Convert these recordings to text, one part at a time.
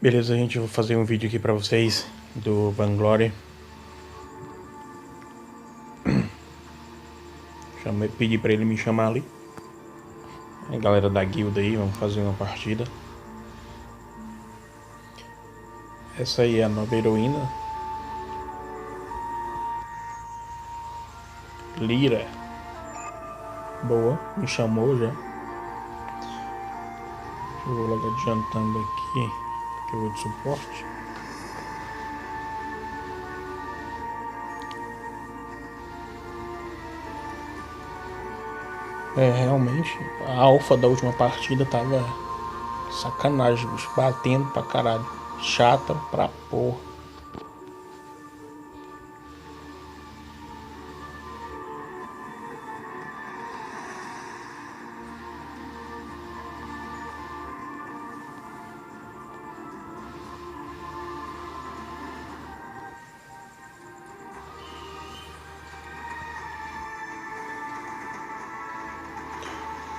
Beleza, gente, eu vou fazer um vídeo aqui pra vocês do Vainglory. Pedi pra ele me chamar ali. A galera da guilda aí, vamos fazer uma partida. Essa aí é a nova heroína, Lyra. Boa, me chamou já. Eu vou logo adiantando aqui, que eu vou de suporte. Realmente, a alfa da última partida tava sacanagem, bicho, batendo pra caralho. Chata pra porra.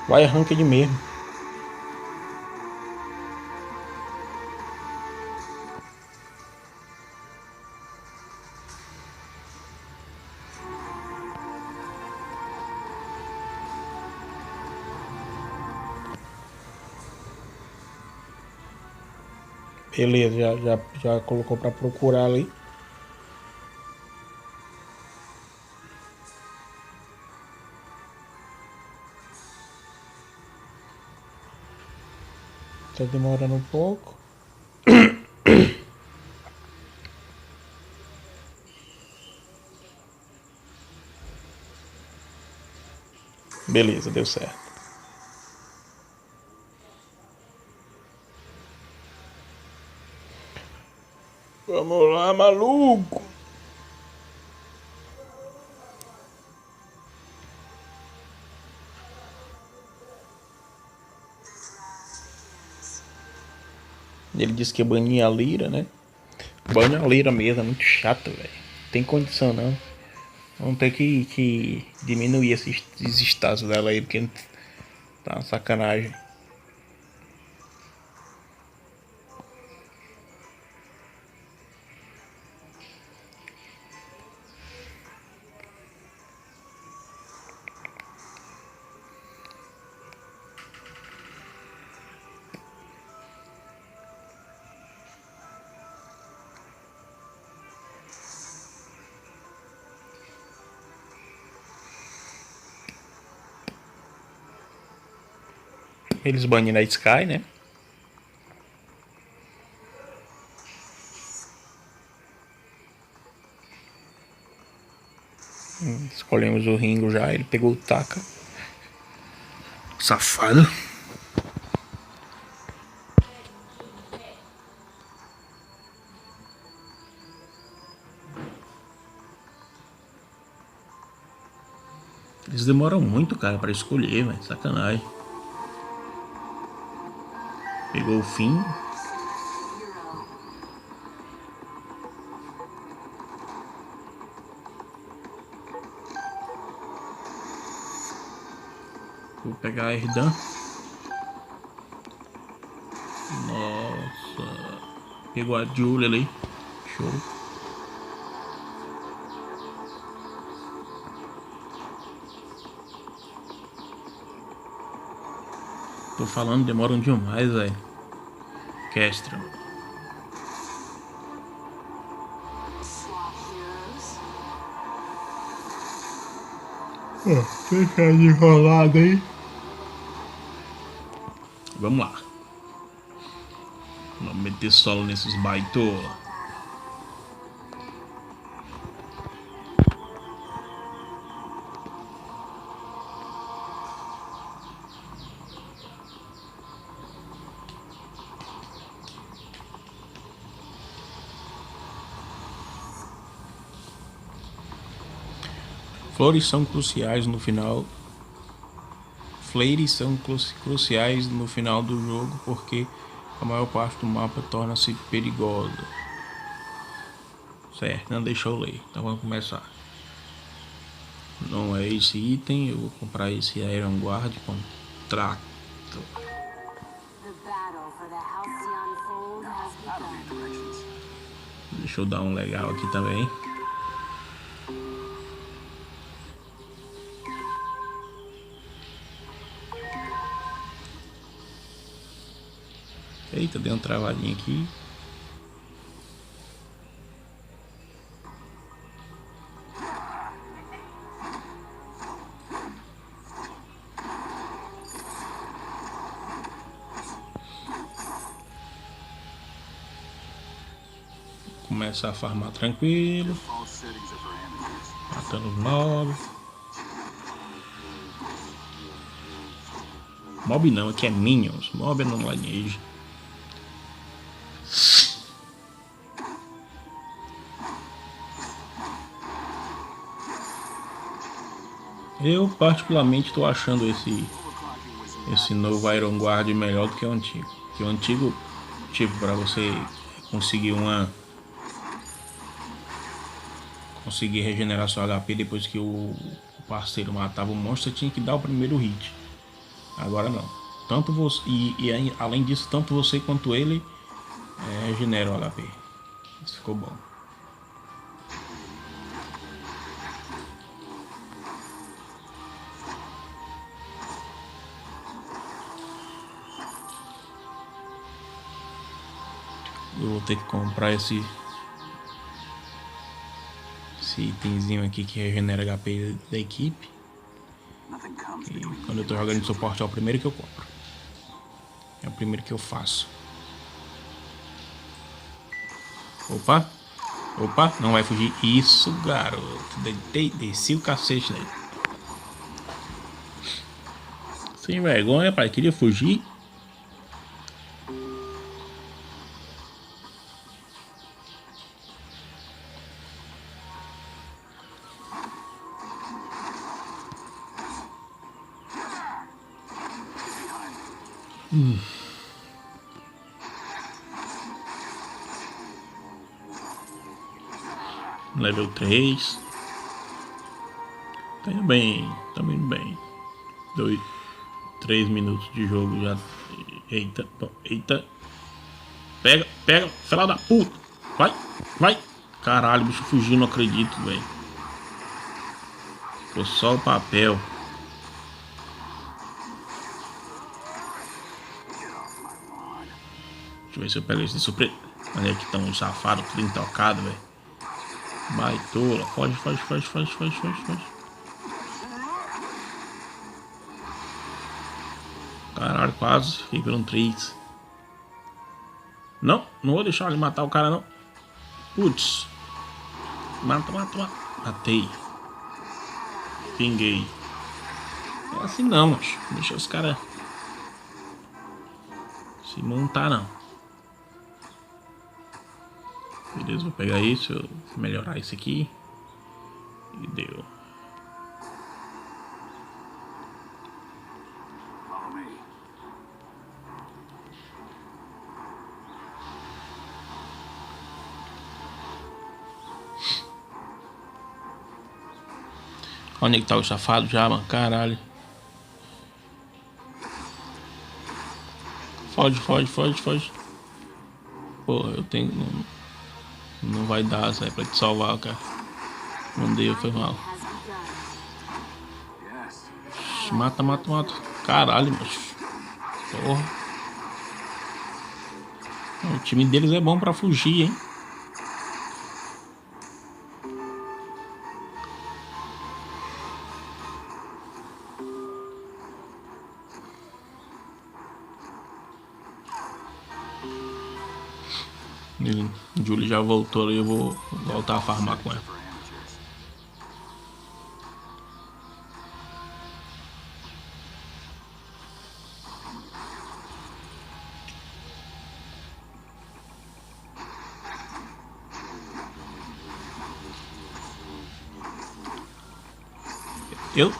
Vai ranked mesmo. Beleza, já colocou pra procurar ali. Tá demorando um pouco. Beleza, deu certo. Vamos lá, maluco. Ele disse que bania a Lyra, né? Bania a Lyra mesmo, é muito chato, velho. Tem condição não. Vamos ter que diminuir esses status dela aí, porque tá uma sacanagem. Eles baniram a Sky, né? Escolhemos o Ringo já, ele pegou o Taka. Safado. Eles demoram muito, cara, pra escolher, velho. Sacanagem. Pegou o fim. Vou pegar a Erdan. Nossa. Pegou a Julia ali. Show. Tô falando, demoram demais, velho. Castro. Fica de enrolado aí. Vamos lá. Vamos meter solo nesses baitos. Flores são cruciais no final. Flores são cruciais no final do jogo porque a maior parte do mapa torna-se perigosa. Certo, não deixa eu ler. Então vamos começar. Não é esse item, eu vou comprar esse Iron Guard contrato. Deixa eu dar um legal aqui também. Eita, deu uma travadinha aqui. Começar a farmar tranquilo. Matando os mobs. Mob não, aqui é minions. Mob é no Lineage. Eu particularmente estou achando esse novo Iron Guard melhor do que o antigo. Que o antigo, tipo, para você conseguir conseguir regenerar seu HP depois que o parceiro matava o monstro, você tinha que dar o primeiro hit. Agora não. Tanto você e além disso, tanto você quanto ele regenera o HP. Isso ficou bom. Eu vou ter que comprar esse itemzinho aqui que regenera HP da equipe. E quando eu tô jogando de suporte é o primeiro que eu compro. É o primeiro que eu faço. Opa! Opa! Não vai fugir. Isso, garoto. Desci o cacete nele. Sem vergonha, pai. Queria fugir. Level 3. Tá indo bem. Tá indo bem. 3 minutos de jogo já. Eita. Eita. Pega. Pega. Filha da puta. Vai. Vai. Caralho, o bicho fugiu. Não acredito, velho. Ficou só o papel. Deixa eu ver se eu pego esse de surpresa. Olha que tão safado, tudo intocado, velho. Baitola. Foge. Caralho, quase. Fiquei por um 3. Não vou deixar ele matar o cara, não. Putz. Mata. Matei. Pinguei. É assim não, macho. Deixa os caras se montar, não. Beleza, vou pegar isso, eu melhorar isso aqui. E deu. Onde é que tá o safado já, mano? Caralho. Foge. Porra, eu tenho... Não vai dar, Zé, pra te salvar, cara. Não deu, foi mal. Mata. Caralho, macho. Porra. O time deles é bom pra fugir, hein? Julie já voltou ali, eu vou voltar a farmar com ela.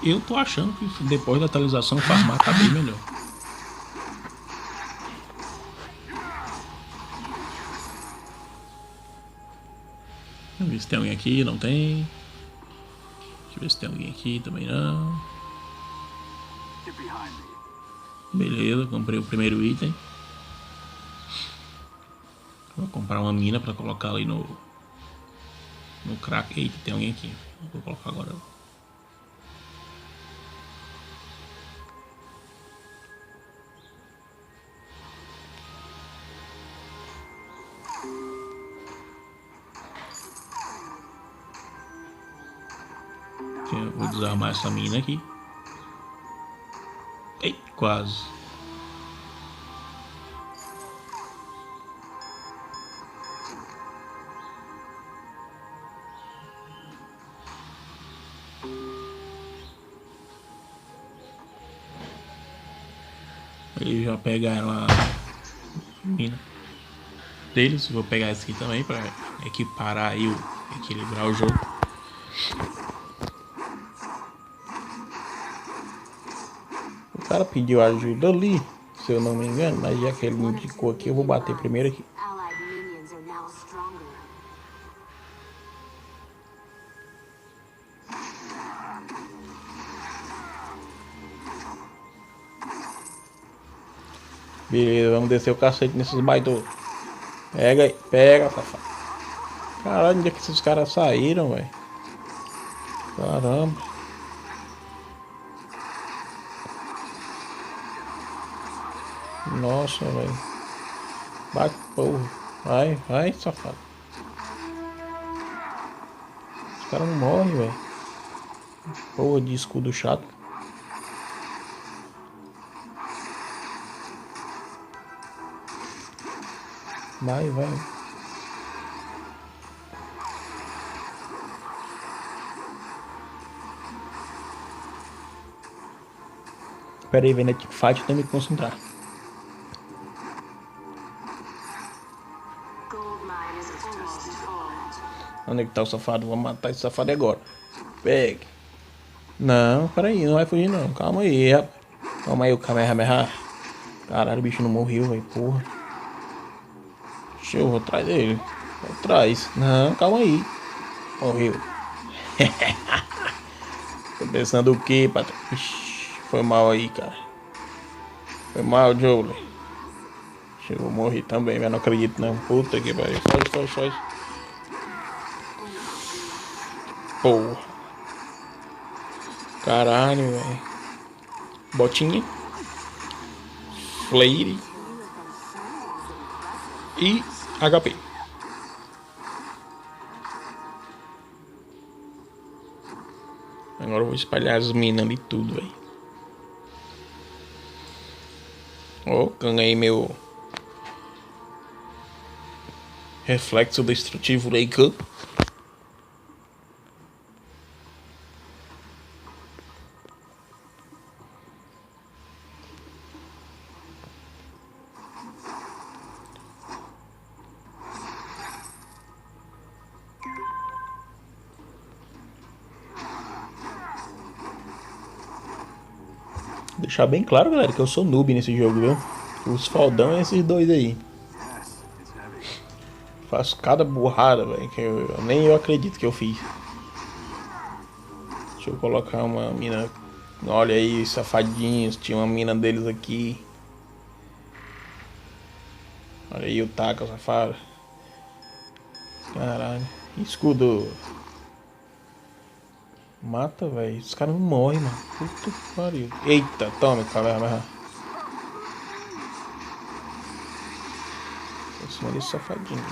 Eu tô achando que depois da atualização farmar tá bem melhor. Vamos ver se tem alguém aqui, não tem. Deixa eu ver se tem alguém aqui, também não. Beleza, comprei o primeiro item. Vou comprar uma mina pra colocar ali no No crack. Eita, tem alguém aqui. Vou colocar agora. Vou desarmar essa mina aqui. Ei, quase. Eles já pegaram a mina deles. Vou pegar esse aqui também para equiparar e equilibrar o jogo. O cara pediu ajuda ali, se eu não me engano, mas já que ele me indicou aqui, eu vou bater primeiro aqui. Beleza, vamos descer o cacete nesses baitões. Pega aí, pega, safado. Caralho, onde é que esses caras saíram, velho? Caramba. Nossa, velho. Bate, porra. Vai, vai, safado. Os caras não morrem, velho. Porra de escudo chato. Vai, vai. Pera aí, velho, na teamfight eu tenho que me concentrar. Onde é que tá o safado? Vamos matar esse safado agora. Pegue. Não, pera aí, não vai fugir não. Calma aí, rapaz. Calma aí, o Kamehameha. Caralho, o bicho não morreu, velho, porra. Deixa eu vou atrás dele. Vou atrás. Não, calma aí. Morreu. Tô pensando o que, patrão? Foi mal aí, cara. Foi mal, Jolie. Eu vou morrer também, mas não acredito não. Puta que pariu. Foge. Porra. Caralho, velho. Botinha. Flare. E HP. Agora eu vou espalhar as minas ali tudo, velho. Ó, ganhei meu reflexo destrutivo Leica. Deixar bem claro, galera, que eu sou noob nesse jogo, viu? Os faldão é esses dois aí. Faço cada burrada, velho, que nem eu acredito que eu fiz. Deixa eu colocar uma mina. Olha aí, safadinhos. Tinha uma mina deles aqui. Olha aí o taco, safado. Caralho. Escudo. Mata, velho. Os caras não morrem, mano. Puta que pariu. Eita, toma, cara. Tô cima desse safadinho.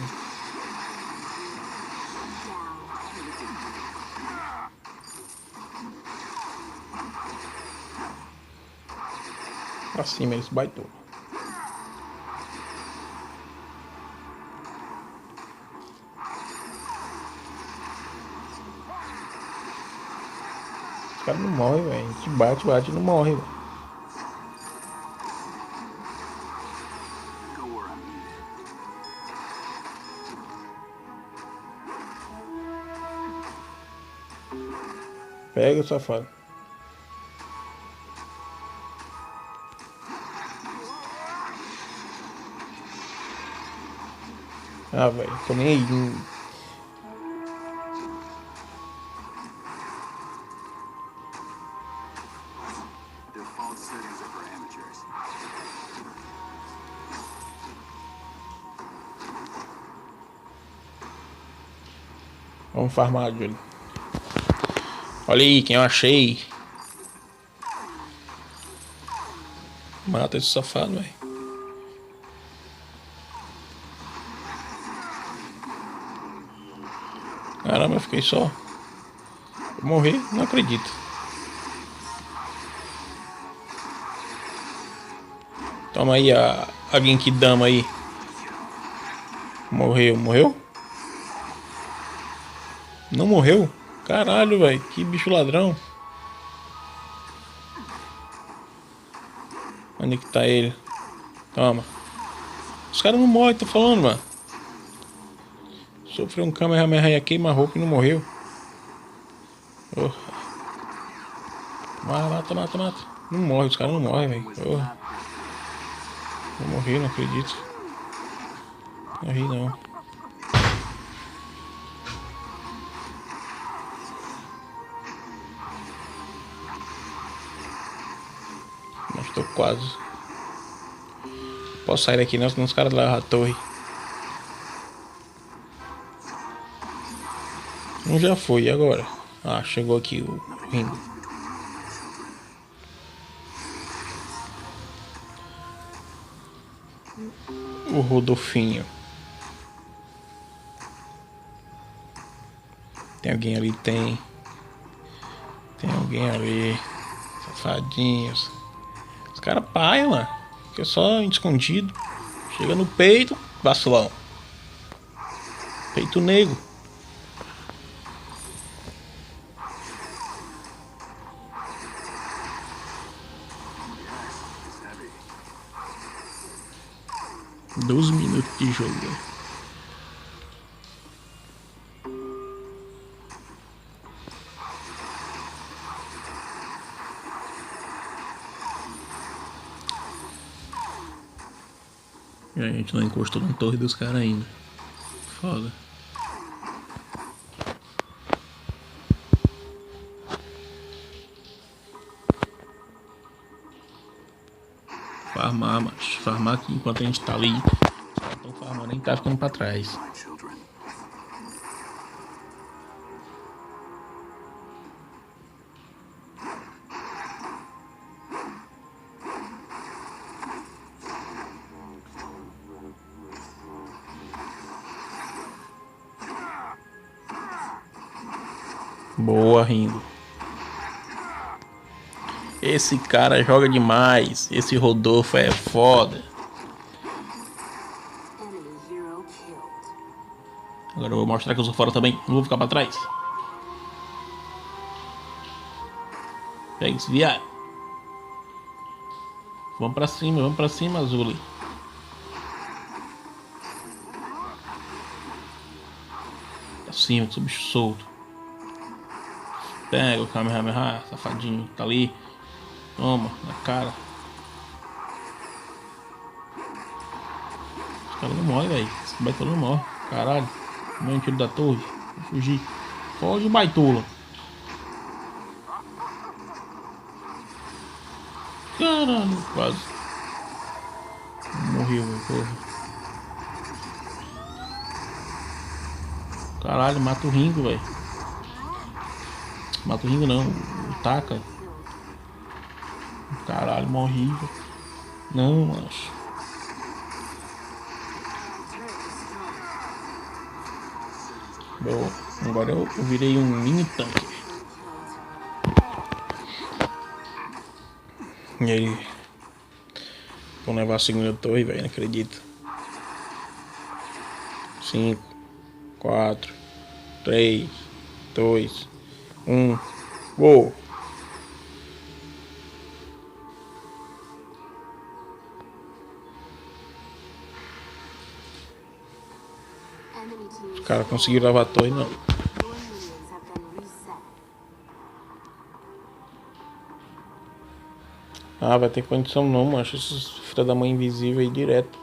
Pra cima, eles baitou. Os caras não morrem, velho. A gente bate e não morre, velho. Pega o safado. Ah, velho, tô nem aí. Vamos farmar, Júlio. Olha aí, quem eu achei. Mata esse safado, velho. Caramba, eu fiquei só. Vou morrer? Não acredito. Toma aí a Genkidama aí. Morreu, morreu? Não morreu? Caralho, velho. Que bicho ladrão. Onde é que tá ele? Toma. Os caras não morrem, tô falando, mano. Sofreu um Kamehameha, queima a roupa e não morreu. Oh. Mata, mata, mata. Não morre, os caras não morrem, velho. Oh. Vou morrer, não acredito. Morri não. Mas tô quase. Posso sair daqui não, senão os caras levam a torre. Um já foi, e agora? Ah, chegou aqui o Ringo. O Rodolfinho. Tem alguém ali? Tem. Tem alguém ali. Safadinhos. Os caras paiam, mano. Fica só escondido. Chega no peito, vacilão. Peito negro. Doze minutos de jogo, velho. E a gente não encostou na torre dos caras ainda. Foda. Farmar, macho. Farmar aqui enquanto a gente tá ali. Os caras tão farmando, a gente tá ficando pra trás. Boa, Ringo. Esse cara joga demais. Esse Rodolfo é foda. Agora eu vou mostrar que eu sou fora também. Não vou ficar pra trás. Pega esse viado. Vamos pra cima, Azuli. Pra cima, que bicho solto. Pega o Kamehameha, safadinho, tá ali. Toma, na cara. Os caras não morrem, velho. Esse baitola não morre. Caralho. Tomei um tiro da torre. Vou fugir. Foge, baitola. Caralho, quase. Morreu, velho, porra. Caralho, mata o Ringo, velho. Mata o Ringo não, o Taka. Caralho, morri, velho. Não, macho. Bom, agora eu virei um mini tanque. E aí? Vamos levar a segunda torre, velho, não acredito. 5, 4, 3, 2, 1. Uou! Os caras conseguiram levar a torre, não. Ah, vai ter condição não, mancha. Esses filha da mãe invisível aí direto.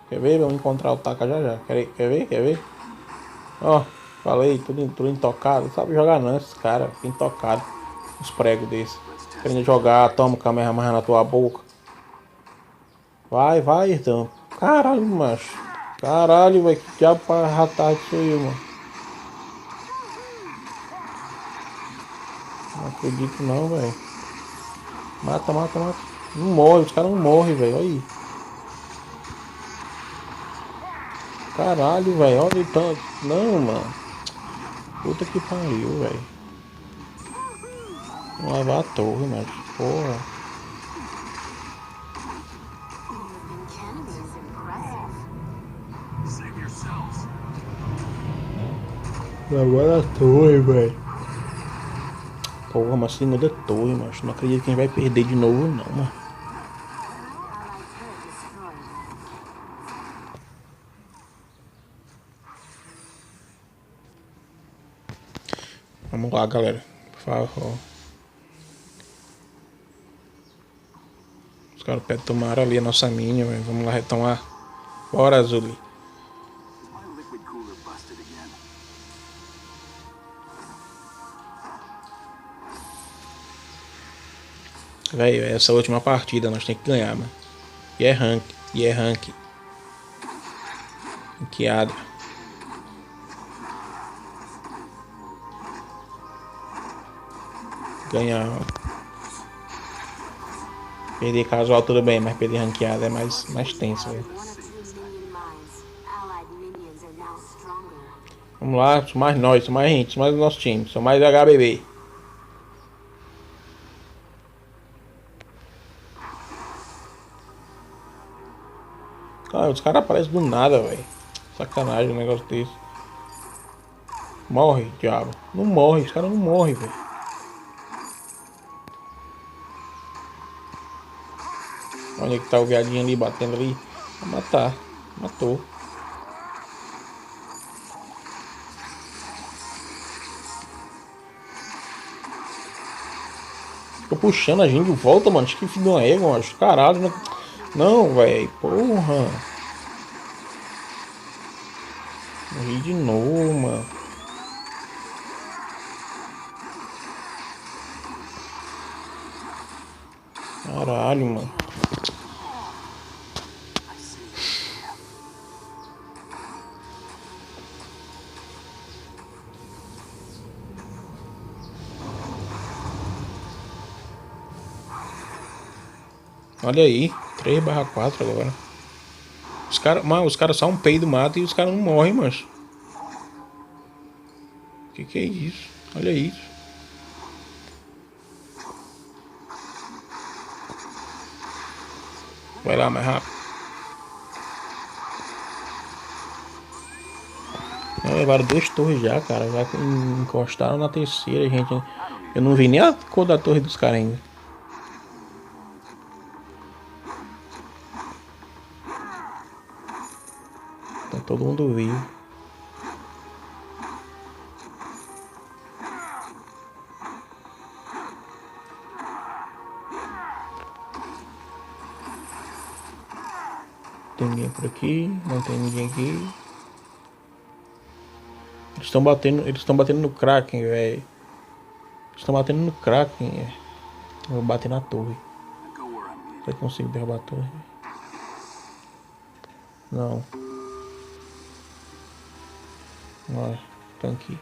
Quer ver? Vamos encontrar o Taka já já. Quer ver? Quer ver? Ó, falei, tudo intocado. Não sabe jogar não, esses caras. Intocado. Os pregos desses. Querendo jogar, toma o Kamehameha na tua boca. Vai, vai, então. Caralho, macho. Caralho, velho. Que diabo pra ratar isso aí, mano. Não acredito não, velho. Mata, mata, mata. Não morre, os caras não morrem, velho. Olha aí. Caralho, velho. Olha o tanto. Não, mano. Puta que pariu, velho. Vamos levar a torre, mas porra. Agora a torre, velho. Porra, mas segunda torre, mas não acredito que a gente vai perder de novo, não, mano. Vamos lá, galera. Por favor. Os caras tomaram ali a nossa mini, velho. Vamos lá retomar. Bora, Azuli. Velho, essa última partida nós temos que ganhar, mano. E é rank. E é rank. Ranqueada. Ganhar. Perder casual tudo bem, mas perder ranqueada é mais tenso, velho. Vamos lá, são mais nós, são mais gente, são mais o nosso time, são mais HBB. Cara, os caras aparecem do nada, velho. Sacanagem um negócio desse. Morre, diabo. Não morre, os caras não morrem, velho. Olha que tá o viadinho ali batendo ali. Vai matar. Matou. Ficou puxando a gente de volta, mano. Acho que filho de uma égua, mano. Caralho. Não, velho. Porra. Morri de novo, mano. Caralho, mano. Olha aí. 3/4 agora. Os caras só um peido matam e os caras não morrem, mas. Que é isso? Olha isso. Vai lá mais rápido. Levaram 2 torres já, cara. Já encostaram na terceira, gente. Eu não vi nem a cor da torre dos caras ainda. Tá todo mundo vivo. Tem ninguém por aqui, não tem ninguém aqui. Eles estão batendo no Kraken, velho. Estão batendo no Kraken, é. Eu vou bater na torre. Se eu consigo derrubar a torre. Não. Ó, estão aqui.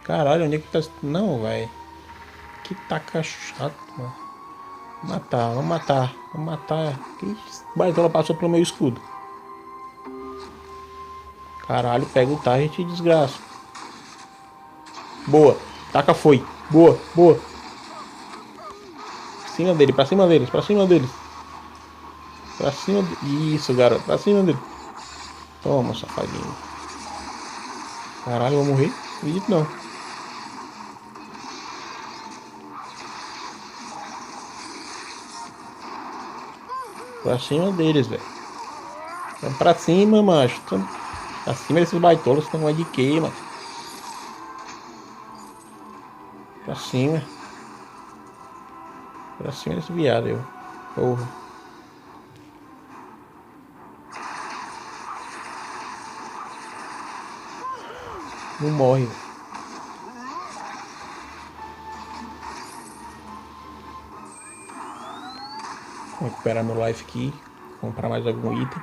Caralho, onde é que tá? Não, velho. Que taca chato, mano. Matar, vamos matar. Vamos matar. Que baitola passou pelo meu escudo. Caralho, pega o target e desgraça. Boa. Taca foi. Boa, boa. Pra cima dele, pra cima deles, pra cima deles. Pra cima de... Isso, garoto. Pra cima dele. Toma, safadinho. Caralho, eu vou morrer? Não acredito não. Pra cima deles, velho. Vamos pra cima, macho. Pra cima desses baitolas, estão de quê, mano? Pra cima. Pra cima desse viado, eu. Porra. Não morre, velho. Vou recuperar meu life aqui. Comprar mais algum item.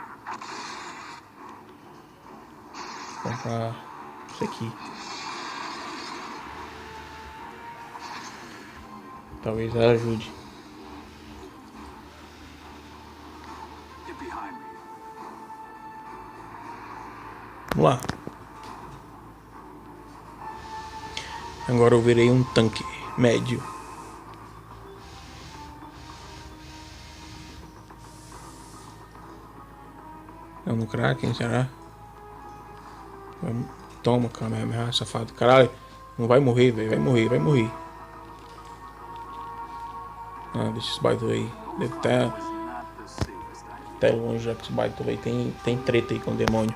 Comprar isso aqui. Talvez ela ajude. Vamos lá. Agora eu virei um tanque médio. É no Kraken, será? Toma, Kamehameha, safado. Caralho, não vai morrer, velho. Vai morrer, vai morrer. Ah, deixa esse baita aí. Deve estar até longe, já que esse baita aí tem treta aí com o demônio.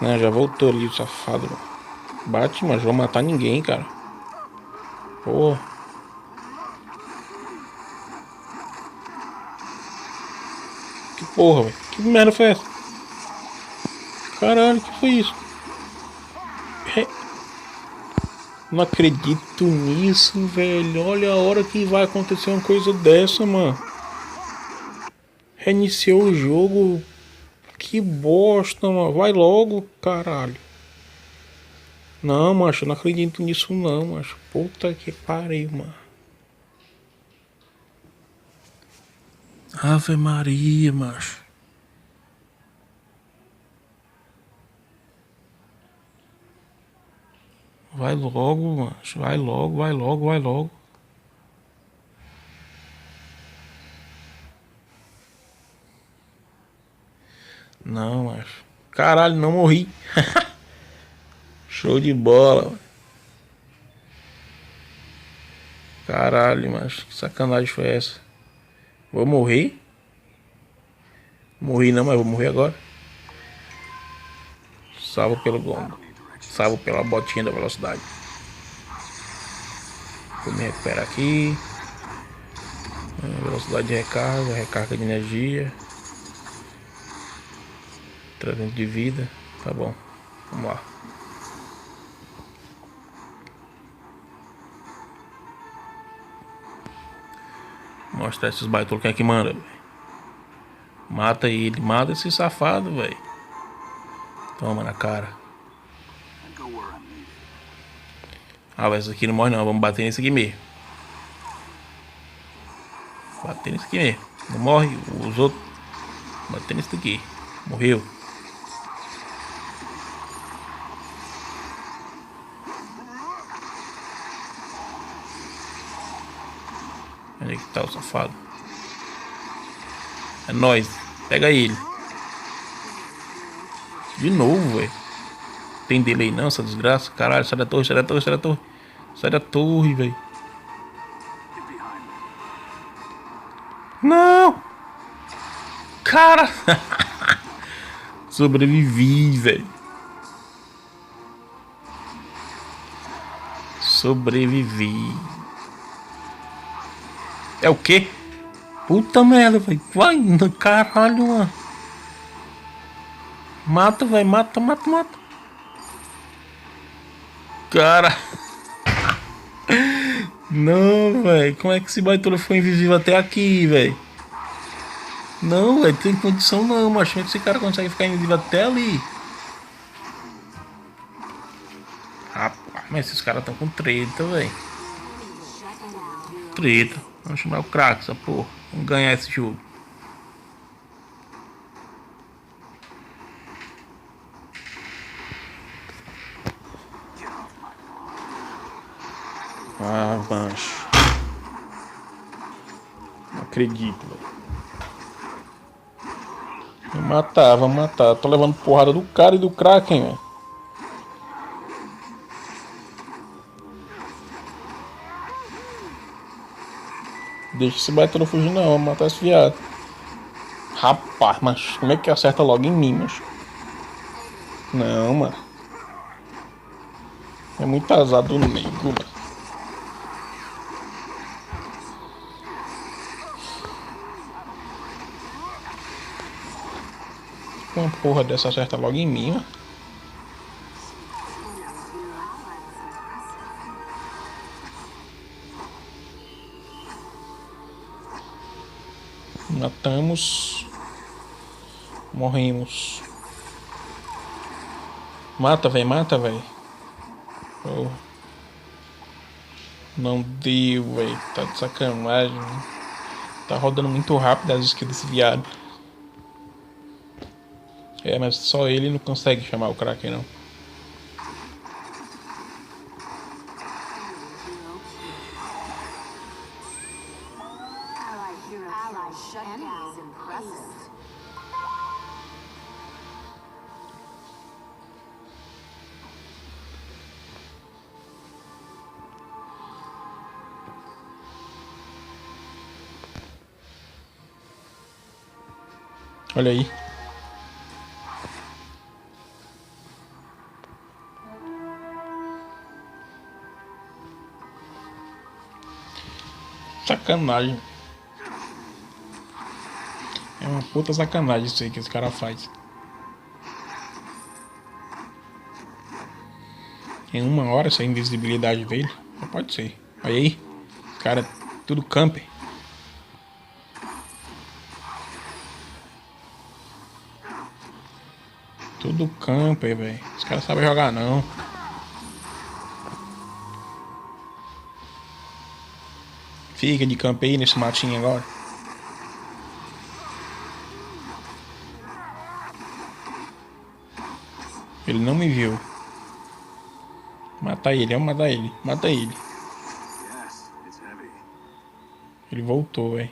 Ah, já voltou ali o safado, mano. Bate, mas vou matar ninguém, cara. Porra. Que porra, velho. Que merda foi essa? Caralho, que foi isso? Não acredito nisso, velho. Olha a hora que vai acontecer uma coisa dessa, mano. Reiniciou o jogo. Que bosta, mano. Vai logo, caralho. Não, macho, eu não acredito nisso não, macho. Puta que pariu, mano. Ave Maria, macho. Vai logo, macho. Vai logo, vai logo, vai logo. Não, macho. Caralho, não morri. Show de bola, mano. Caralho, macho. Que sacanagem foi essa? Vou morrer? Morri não, mas vou morrer agora. Salvo pelo gongo. Salvo pela botinha da velocidade. Vou me recuperar aqui. Velocidade de recarga. Recarga de energia. 300 de vida. Tá bom. Vamos lá. Mostrar esses baitolos. Quem é que manda, véio? Mata ele. Mata esse safado, velho. Toma na cara. Ah, mas esse aqui não morre não. Vamos bater nesse aqui mesmo. Bater nesse aqui mesmo. Não morre. Os outros. Bater nesse daqui. Morreu. Onde é que tá o safado? É nóis. Pega ele. De novo, velho. Tem delay não, essa desgraça. Caralho, sai da torre, sai da torre, sai da torre. Sai da torre, velho. Não! Cara! Sobrevivi, velho. Sobrevivi. É o quê? Puta merda, velho. Vai, caralho, mano. Mata, velho. Mata, mata, mata. Cara. Não, velho. Como é que esse baitola foi invisível até aqui, velho? Não, velho. Tem condição não, macho. Como é que esse cara consegue ficar invisível até ali? Rapaz, mas esses caras estão com treta, velho. Treta. Vamos chamar o craque, essa porra. Vamos ganhar esse jogo. Ah, mancho. Não acredito, velho. Vou matar, vou matar. Tô levando porrada do cara e do Kraken, velho. Deixa esse baita fugir não, vou matar esse viado. Rapaz, mas como é que acerta logo em mim, macho? Não, mano. É muito azar do nego, mano. Uma porra dessa acerta logo em mim, mano. Matamos. Morremos. Mata, velho, mata, velho. Oh. Não deu, velho. Tá de sacanagem. Tá rodando muito rápido as skills desse viado. É, mas só ele não consegue chamar o Kraken, não. Olha aí. Sacanagem. É uma puta sacanagem isso aí que esse cara faz. Em 1 hora essa invisibilidade dele. Não pode ser. Olha aí. Os caras tudo camper. Tudo camper, velho. Os caras sabem jogar não. Fica de camper aí nesse matinho agora. Ele não me viu. Mata ele, vamos matar ele. Mata ele. Ele voltou, velho.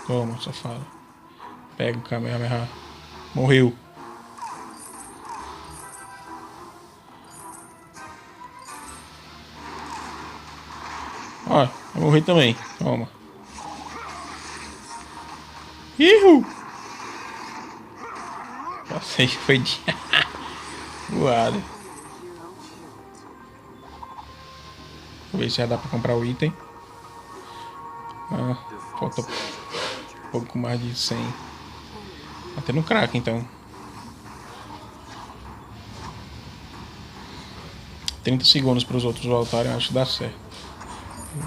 Toma, safado. Pega o Kamehameha. Morreu. Ó, vai morrer também. Toma. Ihu! Passei, foi de... voado. Vou ver se já dá pra comprar o item. Ah, falta um pouco mais de 100. Até no crack, então. 30 segundos para os outros voltarem, acho que dá certo.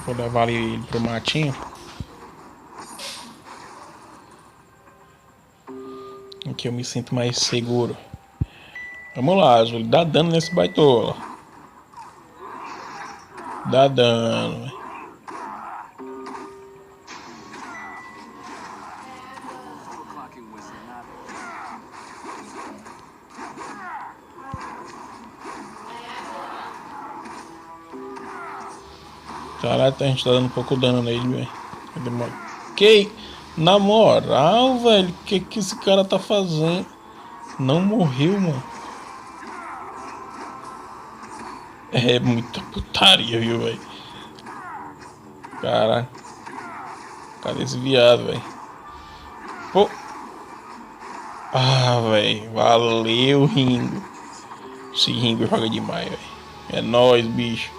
Vou levar ele pro matinho. Aqui eu me sinto mais seguro. Vamos lá, Azul. Dá dano nesse baitola. Dá dano. Caralho, a gente tá dando um pouco dano nele, velho. Que? Na moral, velho, o que esse cara tá fazendo? Não morreu, mano. É muita putaria, viu, velho? Caralho. Cadê esse viado, velho? Pô. Ah, velho. Valeu, Ringo. Esse Ringo joga demais, velho. É nóis, bicho.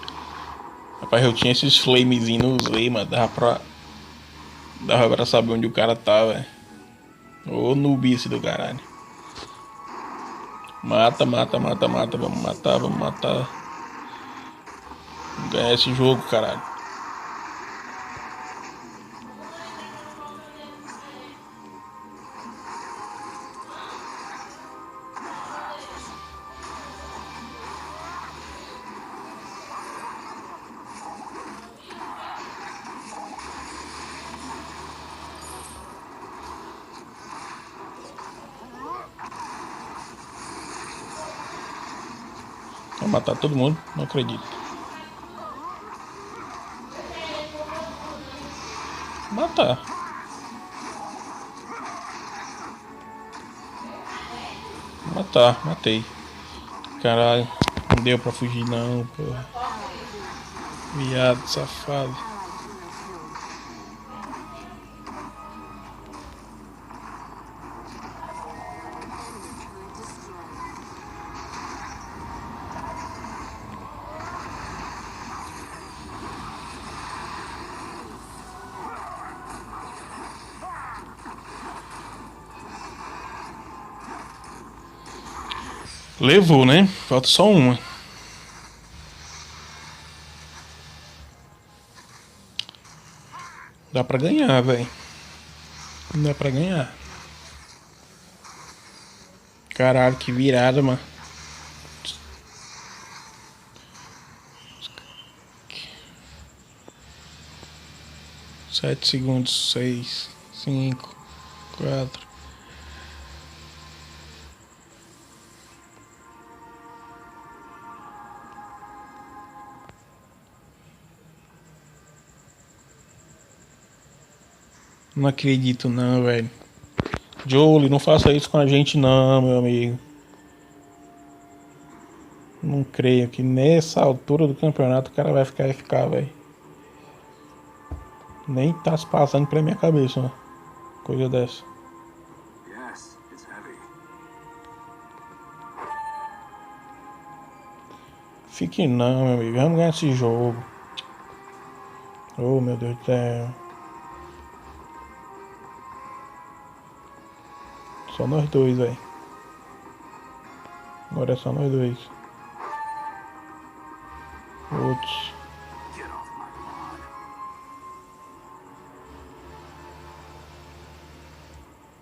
Rapaz, eu tinha esses flamezinhos, não usei, mas dava pra saber onde o cara tá, velho. Ô nubice do caralho. Mata, mata, mata, mata. Vamos matar, vamos matar. Vamos ganhar esse jogo, caralho. Vai matar todo mundo? Não acredito. Matar. Matar, matei. Caralho, não deu pra fugir não, porra. Viado, safado. Levou, né? Falta só uma. Dá pra ganhar, velho. Dá pra ganhar. Caralho, que virada, mano. 7 segundos. 6, 5, 4. Não acredito não, velho. Jolie, não faça isso com a gente não, meu amigo. Não creio que nessa altura do campeonato o cara vai ficar FK, velho. Nem tá se passando pela minha cabeça, ó. Coisa dessa. Fique não, meu amigo. Vamos ganhar esse jogo. Oh, meu Deus do céu. Só nós dois, velho. Agora é só nós dois. Putz.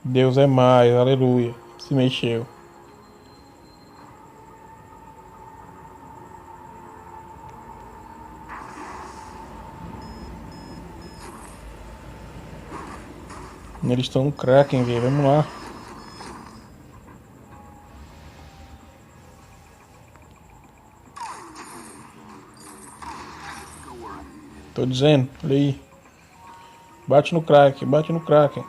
Deus é mais, aleluia. Se mexeu. Eles estão no Kraken, velho. Vamos lá. Tô dizendo, olha aí. Bate no Kraken, bate no Kraken.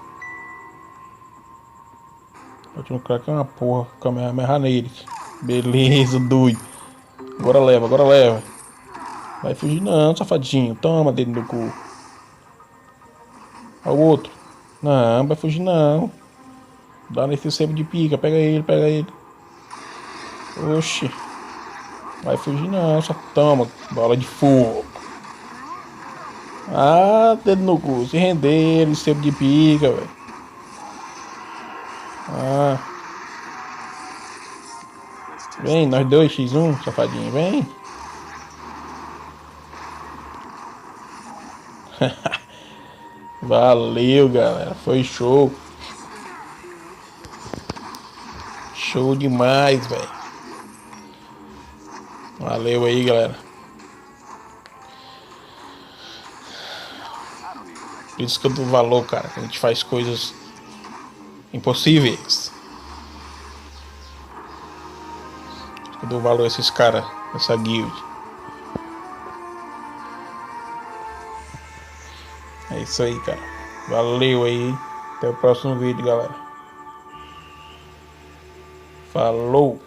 Bate no Kraken é uma porra. Kamehameha neles. Beleza, doido. Agora leva, agora leva. Vai fugir não, safadinho. Toma dentro do cu. Olha o outro. Não, vai fugir não. Dá nesse sebo de pica. Pega ele, pega ele. Oxi. Vai fugir não, só toma. Bola de fogo. Ah, dedo no cu. Se render, ele sebo de pica, velho. Ah. Vem, nós dois, X1, safadinho, vem. Valeu, galera. Foi show. Show demais, velho. Valeu aí, galera. Por isso que eu dou valor, cara. Que a gente faz coisas impossíveis. Eu dou valor a esses caras, essa guild. É isso aí, cara. Valeu aí. Até o próximo vídeo, galera. Falou!